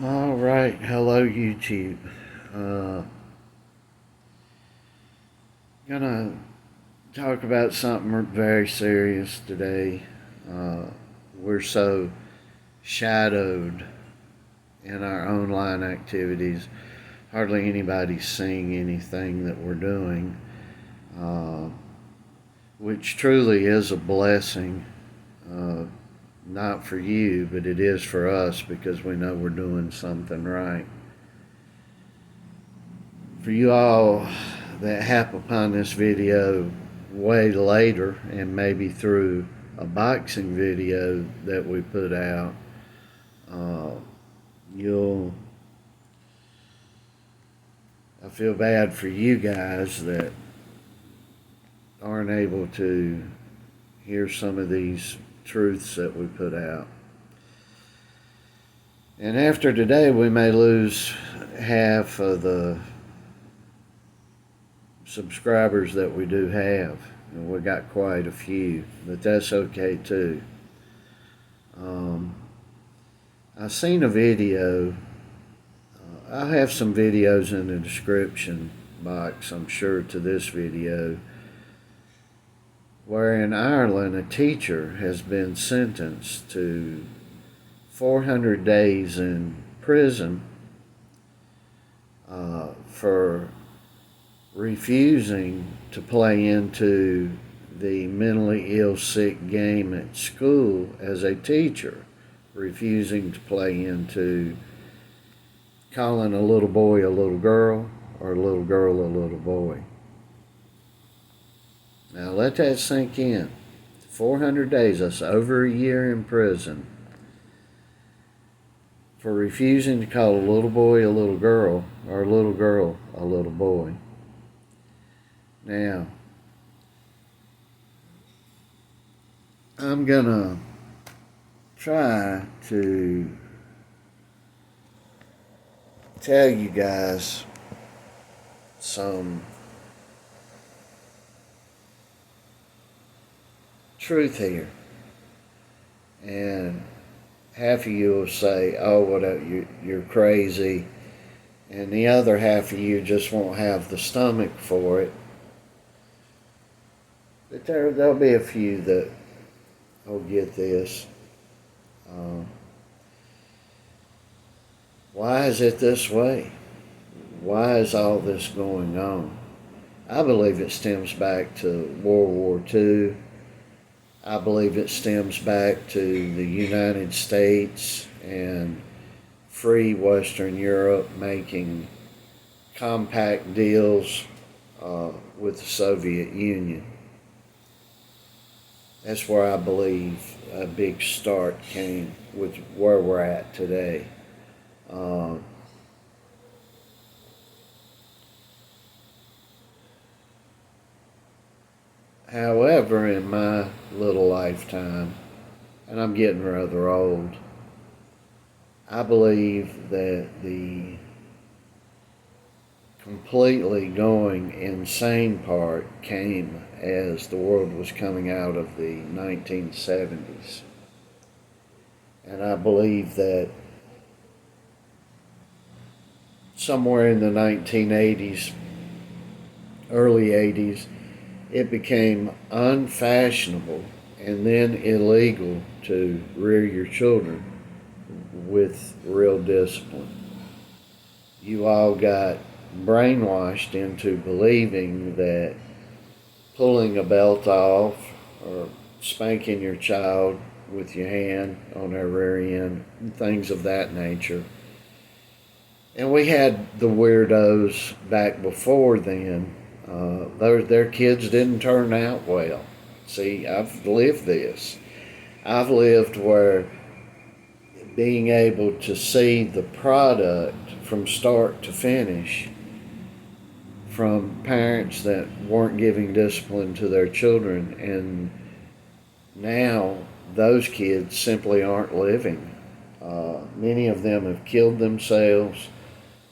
All right, hello YouTube. Uh, gonna talk about something very serious today. Uh, we're so shadowed in our online activities. Hardly anybody's seeing anything that we're doing, uh, which truly is a blessing. Uh, not for you, but it is for us because we know we're doing something right. For you all that hap upon this video way later and maybe through a boxing video that we put out, uh, you'll I feel bad for you guys that aren't able to hear some of these truths that we put out. And after today, we may lose half of the subscribers that we do have. And we got quite a few, but that's okay too. I seen a video. I'll have some videos in the description box, I'm sure, to this video, where in Ireland a teacher has been sentenced to 400 days in prison for refusing to play into the mentally ill sick game at school as a teacher, refusing to play into calling a little boy a little girl or a little girl a little boy. Now let that sink in. 400 days, that's over a year in prison for refusing to call a little boy a little girl or a little girl a little boy. Now, I'm gonna try to tell you guys some truth here, and half of you will say, "Oh, you're crazy," and the other half of you just won't have the stomach for it. But there'll be a few that will get this. Why is it this way? Why is all this going on? I believe it stems back to World War II. I believe it stems back to the United States and free Western Europe making compact deals with the Soviet Union. That's where I believe a big start came with where we're at today. However, in my little lifetime, and I'm getting rather old, I believe that the completely going insane part came as the world was coming out of the 1970s. And I believe that somewhere in the 1980s, early 80s, it became unfashionable and then illegal to rear your children with real discipline. You all got brainwashed into believing that pulling a belt off or spanking your child with your hand on their rear end, things of that nature. And we had the weirdos back before then. Their kids didn't turn out well. See, I've lived this. I've lived where being able to see the product from start to finish from parents that weren't giving discipline to their children, and now those kids simply aren't living. Many of them have killed themselves.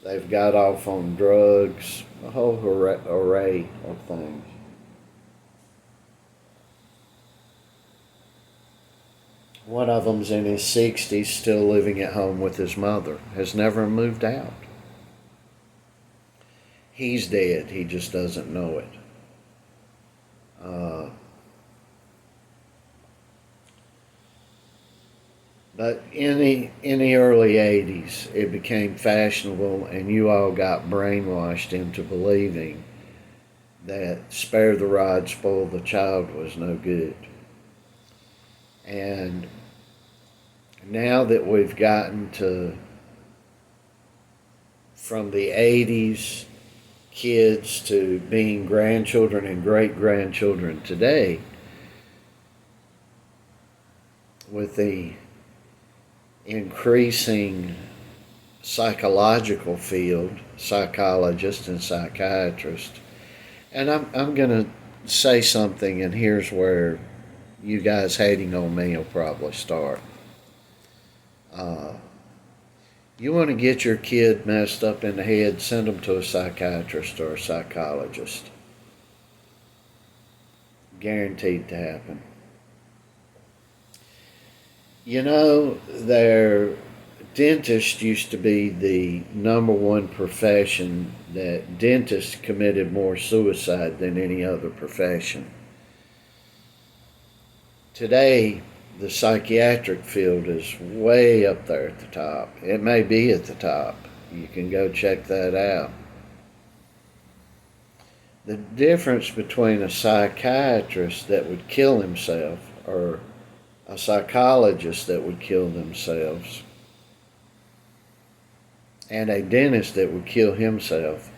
They've got off on drugs, a whole array of things. One of them's in his 60s, still living at home with his mother, has never moved out. He's dead, he just doesn't know it. But in the early 80s, it became fashionable, and you all got brainwashed into believing that spare the rod, spoil the child was no good. And now that we've gotten to, from the 80s kids to being grandchildren and great-grandchildren today, with the increasing psychological field, psychologists and psychiatrists, and I'm going to say something, and here's where you guys hating on me will probably start. You want to get your kid messed up in the head, send them to a psychiatrist or a psychologist. Guaranteed to happen. You know, their dentist used to be the number one profession that dentists committed more suicide than any other profession. Today, the psychiatric field is way up there at the top. It may be at the top. You can go check that out. The difference between a psychiatrist that would kill himself or a psychologist that would kill themselves and a dentist that would kill himself,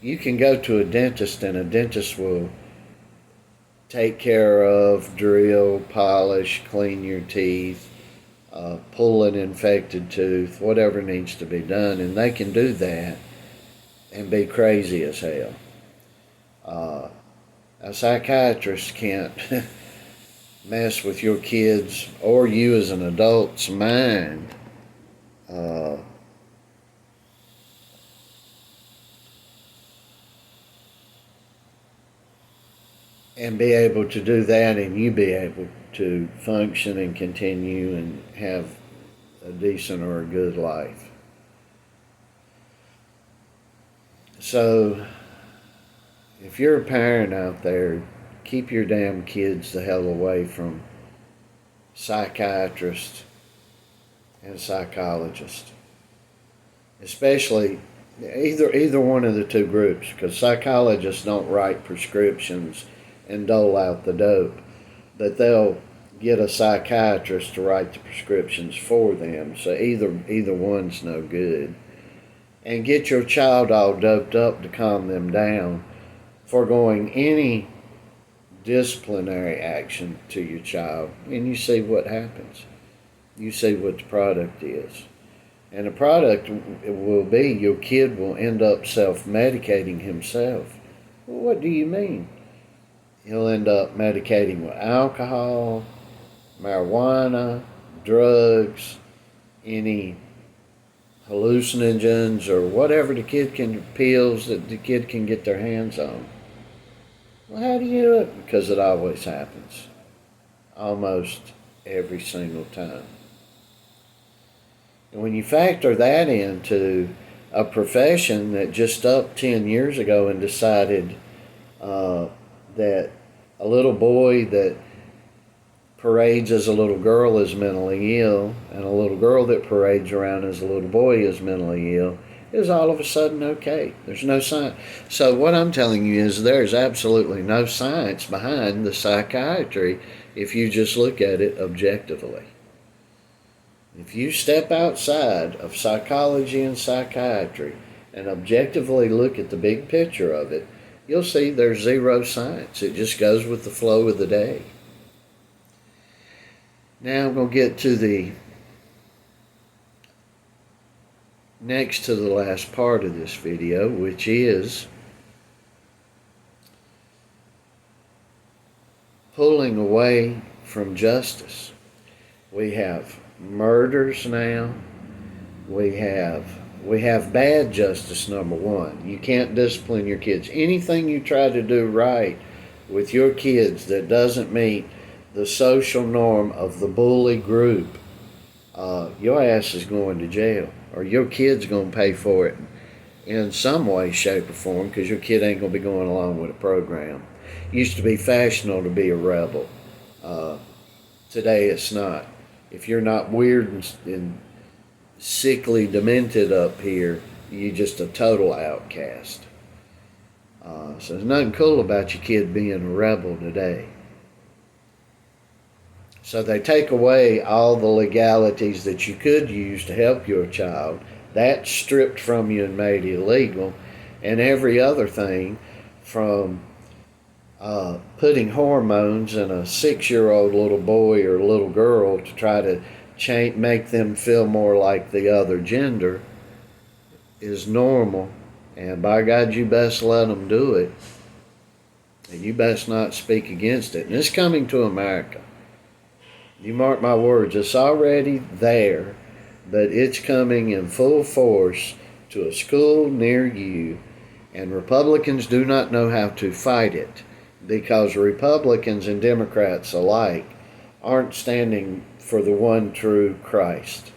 you can go to a dentist and a dentist will take care of, drill, polish, clean your teeth, pull an infected tooth, whatever needs to be done, and they can do that and be crazy as hell. A psychiatrist can't mess with your kids or you as an adult's mind. And be able to do that, and you be able to function and continue and have a decent or a good life. So, if you're a parent out there, keep your damn kids the hell away from psychiatrists and psychologists. Especially either one of the two groups, because psychologists don't write prescriptions and dole out the dope, but they'll get a psychiatrist to write the prescriptions for them. So either one's no good. And get your child all doped up to calm them down, foregoing any disciplinary action to your child, and you see what happens. You see what the product is. And the product will be your kid will end up self-medicating himself. Well, what do you mean? He'll end up medicating with alcohol, marijuana, drugs, any hallucinogens or whatever the kid can, pills that the kid can get their hands on. Well, how do you do it? Because it always happens. Almost every single time. And when you factor that into a profession that just up 10 years ago and decided that a little boy that parades as a little girl is mentally ill, and a little girl that parades around as a little boy is mentally ill, is all of a sudden okay. There's no science. So what I'm telling you is there's absolutely no science behind the psychiatry if you just look at it objectively. If you step outside of psychology and psychiatry and objectively look at the big picture of it, you'll see there's zero science. It just goes with the flow of the day. Now I'm going to get to the next to the last part of this video, which is pulling away from justice. We have murders now. We have bad justice, number one. You can't discipline your kids. Anything you try to do right with your kids that doesn't meet the social norm of the bully group, your ass is going to jail, or your kid's going to pay for it in some way, shape, or form, because your kid ain't going to be going along with a program. It used to be fashionable to be a rebel. Today it's not. If you're not weird and sickly demented up here, you're just a total outcast. So there's nothing cool about your kid being a rebel today. So they take away all the legalities that you could use to help your child. That's stripped from you and made illegal. And every other thing, from putting hormones in a 6-year-old little boy or little girl to try to make them feel more like the other gender, is normal. And by God, you best let them do it. And you best not speak against it. And it's coming to America. You mark my words, it's already there, but it's coming in full force to a school near you. And Republicans do not know how to fight it, because Republicans and Democrats alike aren't standing for the one true Christ.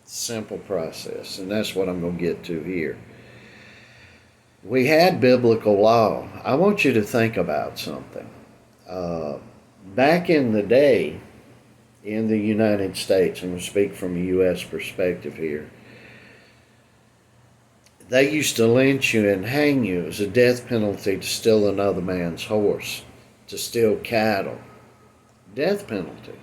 Simple process, and that's what I'm going to get to here. We had biblical law. I want you to think about something. Back in the day, in the United States, I'm going to speak from a U.S. perspective here, they used to lynch you and hang you as a death penalty to steal another man's horse, to steal cattle. Death penalty.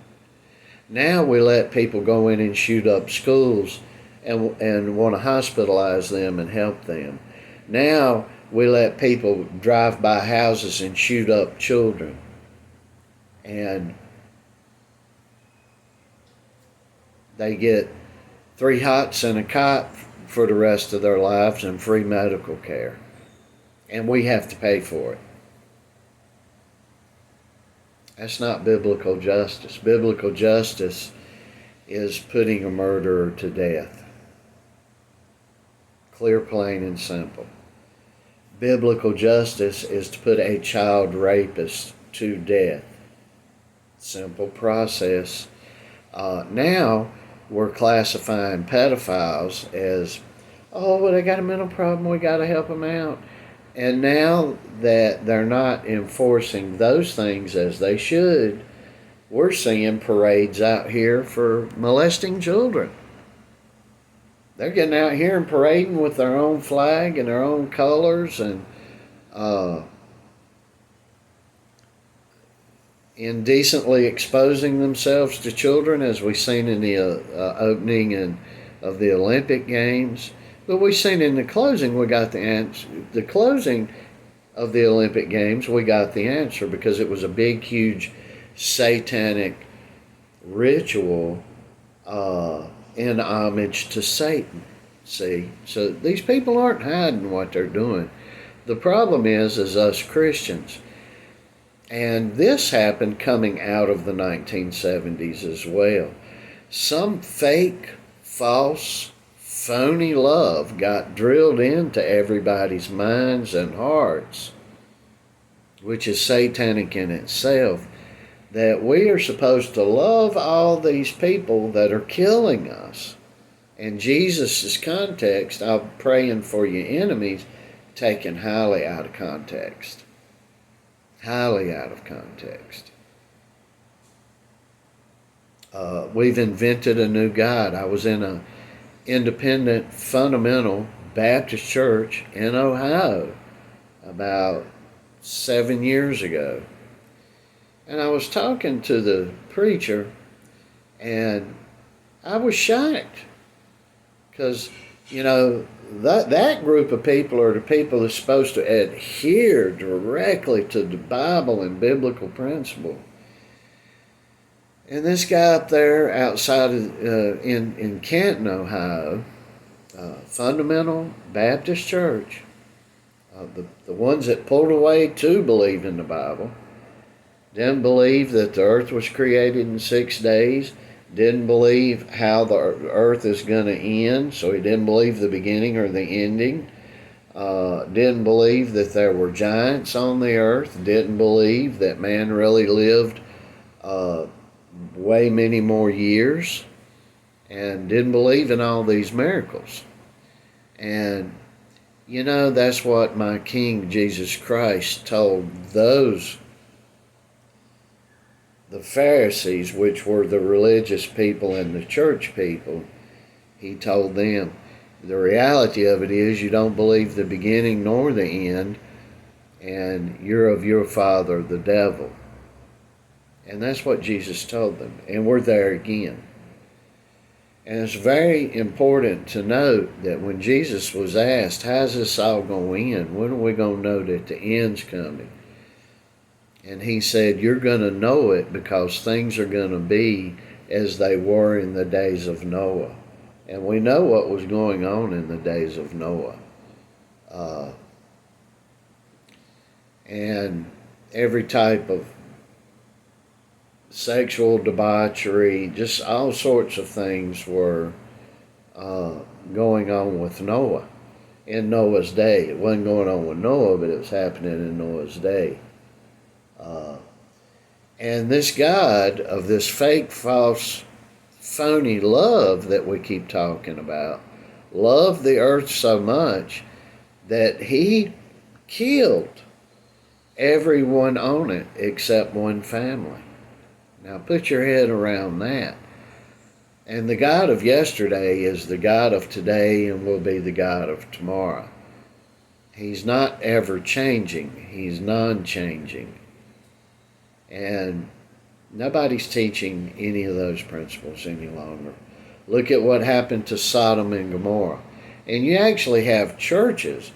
Now we let people go in and shoot up schools and want to hospitalize them and help them. Now we let people drive by houses and shoot up children. And they get 3 hots and a cot for the rest of their lives and free medical care. And we have to pay for it. That's not biblical justice. Biblical justice is putting a murderer to death. Clear, plain, and simple. Biblical justice is to put a child rapist to death. Simple process. Now we're classifying pedophiles as, oh, well, they got a mental problem, we got to help them out. And now that they're not enforcing those things as they should, we're seeing parades out here for molesting children. They're getting out here and parading with their own flag and their own colors, and indecently exposing themselves to children, as we've seen in the opening of the Olympic Games. But we've seen in the closing, we got the answer. The closing of the Olympic Games, we got the answer, because it was a big, huge satanic ritual in homage to Satan. See? So these people aren't hiding what they're doing. The problem is us Christians. And this happened coming out of the 1970s as well. Some fake, false, phony love got drilled into everybody's minds and hearts, which is satanic in itself, that we are supposed to love all these people that are killing us. And Jesus' context, I'm praying for your enemies, taken highly out of context. Highly out of context. We've invented a new God. I was in an independent fundamental Baptist church in Ohio about 7 years ago. And I was talking to the preacher, and I was shocked, because, you know, that group of people are the people that's supposed to adhere directly to the Bible and biblical principle. And this guy up there outside of, in Canton, Ohio, fundamental Baptist church, the ones that pulled away to believe in the Bible, didn't believe that the earth was created in 6 days, didn't believe how the earth is going to end, so he didn't believe the beginning or the ending, didn't believe that there were giants on the earth, didn't believe that man really lived uh, way many more years and didn't believe in all these miracles. And that's what my King Jesus Christ told the Pharisees, which were the religious people and the church people. He told them, the reality of it is you don't believe the beginning nor the end, and you're of your father, the devil. And that's what Jesus told them. And we're there again. And it's very important to note that when Jesus was asked, how's this all going to end? When are we going to know that the end's coming? And he said, you're going to know it because things are going to be as they were in the days of Noah. And we know what was going on in the days of Noah. And every type of sexual debauchery, just all sorts of things were going on with Noah in Noah's day. It wasn't going on with Noah, but it was happening in Noah's day. And this God of this fake, false, phony love that we keep talking about loved the earth so much that he killed everyone on it except one family. Now put your head around that. And the God of yesterday is the God of today and will be the God of tomorrow. He's not ever changing. He's non-changing. And nobody's teaching any of those principles any longer. Look at what happened to Sodom and Gomorrah. And you actually have churches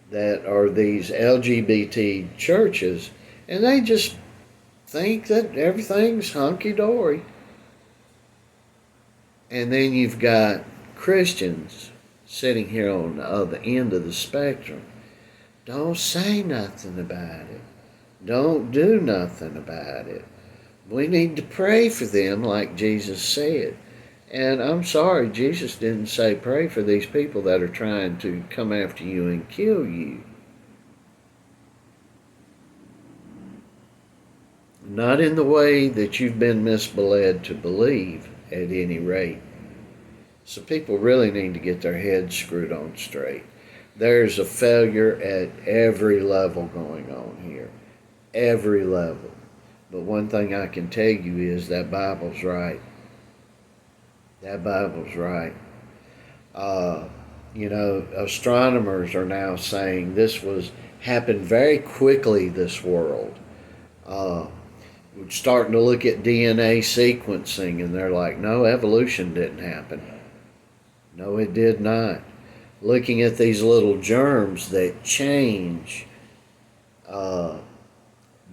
that are these LGBT churches, and they just think that everything's hunky-dory. And then you've got Christians sitting here on the other end of the spectrum. Don't say nothing about it. Don't do nothing about it. We need to pray for them like Jesus said. And I'm sorry, Jesus didn't say pray for these people that are trying to come after you and kill you. Not in the way that you've been misled to believe, at any rate. So people really need to get their heads screwed on straight. There's a failure at every level going on here. Every level. But one thing I can tell you is that Bible's right. That Bible's right. Astronomers are now saying this happened very quickly, this world. We're starting to look at DNA sequencing, and they're like, no, evolution didn't happen. No, it did not. Looking at these little germs that change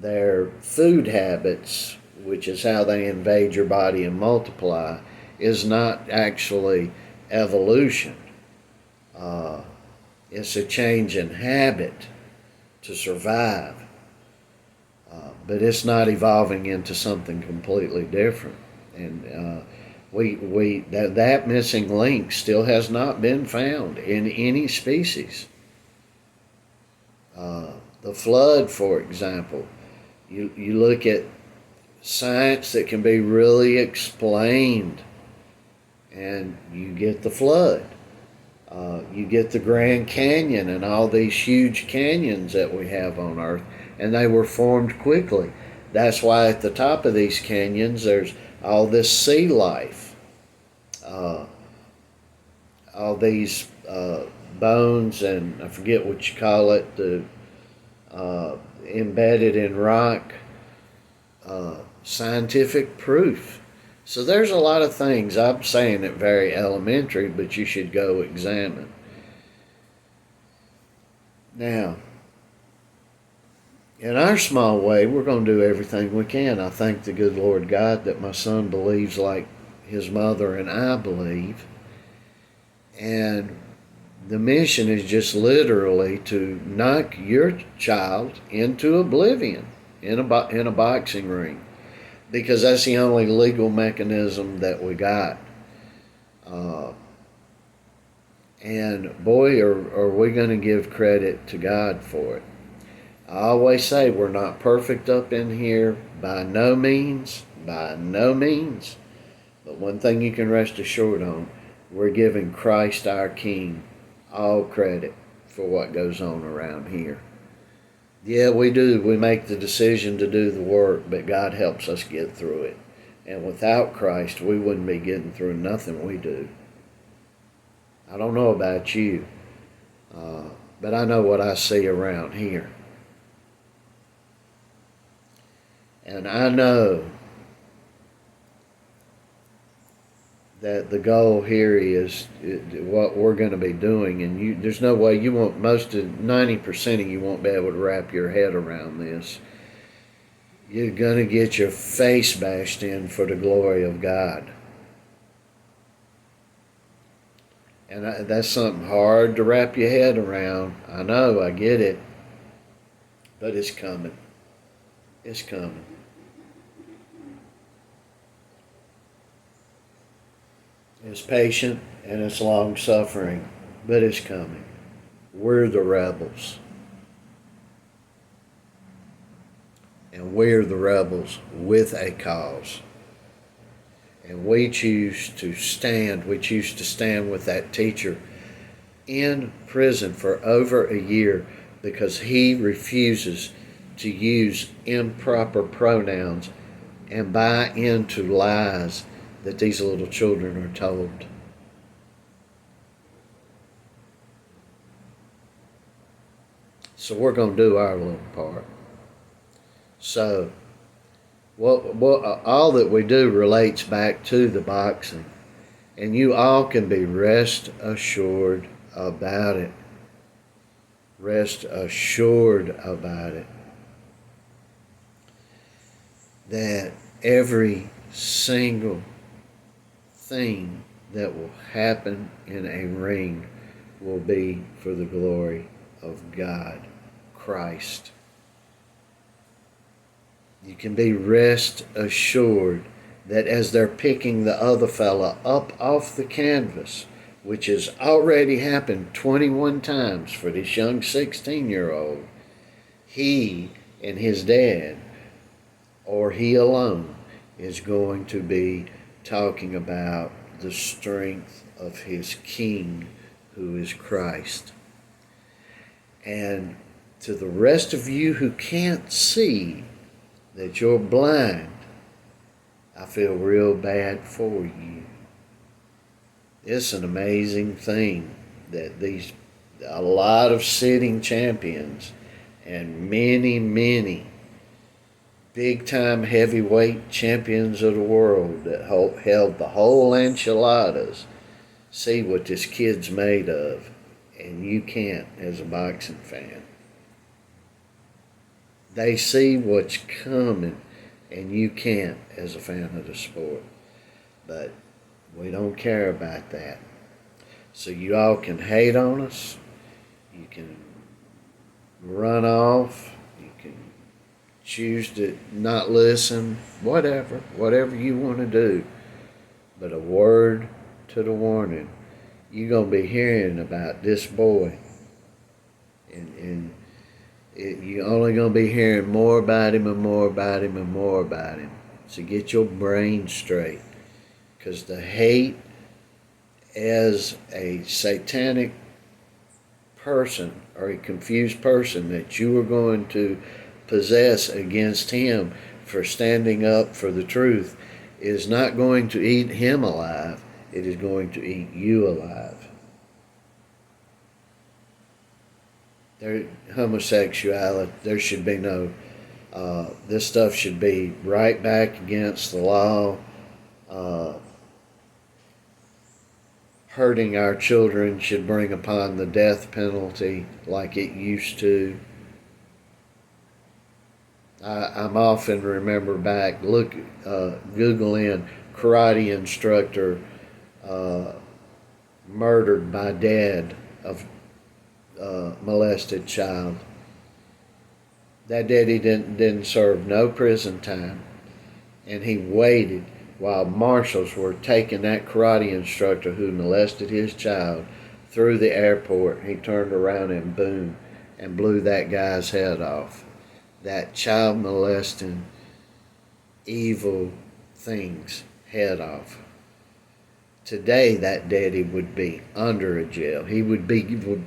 their food habits, which is how they invade your body and multiply, is not actually evolution. It's a change in habit to survive. But it's not evolving into something completely different. And that missing link still has not been found in any species. The flood, for example, you look at science that can be really explained, and you get the flood. You get the Grand Canyon and all these huge canyons that we have on Earth, and they were formed quickly. That's why at the top of these canyons there's all this sea life, all these bones, and I forget what you call it, embedded in rock, scientific proof. So there's a lot of things. I'm saying it very elementary, but you should go examine. Now, in our small way, we're going to do everything we can. I thank the good Lord God that my son believes like his mother and I believe. And the mission is just literally to knock your child into oblivion in a boxing ring, because that's the only legal mechanism that we got. And boy, are we going to give credit to God for it. I always say we're not perfect up in here, by no means, by no means. But one thing you can rest assured on, we're giving Christ our King all credit for what goes on around here. Yeah, we do. We make the decision to do the work, but God helps us get through it. And without Christ, we wouldn't be getting through nothing we do. I don't know about you, but I know what I see around here. And I know that the goal here is what we're going to be doing, and there's no way you won't. 90% of you won't be able to wrap your head around this. You're going to get your face bashed in for the glory of God, and that's something hard to wrap your head around. I know, I get it, but it's coming. It's coming. It's patient and it's long suffering, but it's coming. We're the rebels. And we're the rebels with a cause. And we choose to stand. We choose to stand with that teacher in prison for over a year because he refuses to use improper pronouns and buy into lies that these little children are told. So we're going to do our little part. So all that we do relates back to the boxing. And you all can be rest assured about it. Rest assured about it. That every single thing that will happen in a ring will be for the glory of God, Christ. You can be rest assured that as they're picking the other fella up off the canvas, which has already happened 21 times for this young 16-year-old, he and his dad, or he alone, is going to be talking about the strength of his King, who is Christ. And to the rest of you who can't see that you're blind, I feel real bad for you. It's an amazing thing that a lot of sitting champions and many big-time heavyweight champions of the world that held the whole enchiladas see what this kid's made of, and you can't as a boxing fan. They see what's coming, and you can't as a fan of the sport. But we don't care about that. So you all can hate on us. You can run off. You can choose to not listen. Whatever you want to do. But a word to the warning. You're going to be hearing about this boy. And you're only going to be hearing more about him and more about him and more about him. So get your brain straight. Because the hate as a satanic person or a confused person that you are going to possess against him for standing up for the truth is not going to eat him alive. It is going to eat you alive. Homosexuality, there should be no, this stuff should be right back against the law. Hurting our children should bring upon the death penalty like it used to. I'm often remember back, Google in karate instructor murdered by dad of molested child. That daddy didn't serve no prison time, and he waited while marshals were taking that karate instructor who molested his child through the airport. He turned around and boom, and blew that guy's head off. That child molesting, evil things head off. Today, that daddy would be under a jail. He would be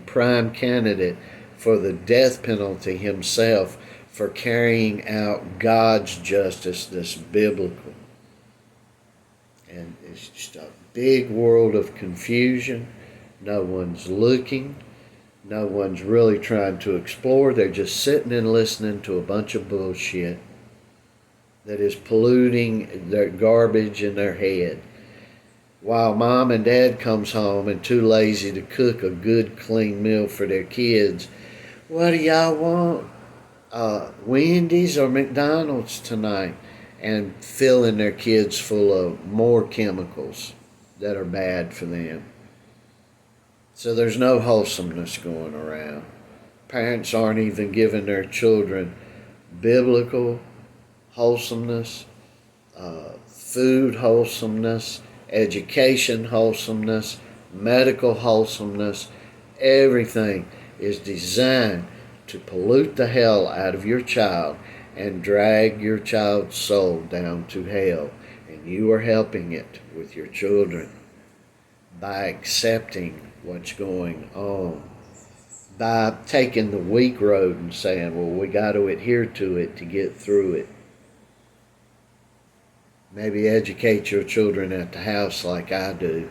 prime candidate for the death penalty himself for carrying out God's justice that's biblical. And it's just a big world of confusion. No one's looking. No one's really trying to explore. They're just sitting and listening to a bunch of bullshit that is polluting their garbage in their head. While mom and dad comes home and too lazy to cook a good, clean meal for their kids, what do y'all want? Wendy's or McDonald's tonight? And filling their kids full of more chemicals that are bad for them. So there's no wholesomeness going around. Parents aren't even giving their children biblical wholesomeness, food wholesomeness, education wholesomeness, medical wholesomeness. Everything is designed to pollute the hell out of your child and drag your child's soul down to hell. And you are helping it with your children by accepting what's going on, by taking the weak road and saying, well, we got to adhere to it to get through it. Maybe educate your children at the house like I do.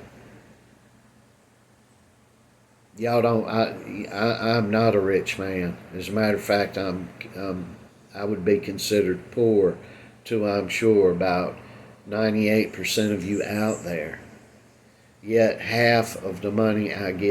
Y'all don't. I'm not a rich man. As a matter of fact, I would be considered poor to, I'm sure, about 98% of you out there. Yet half of the money I get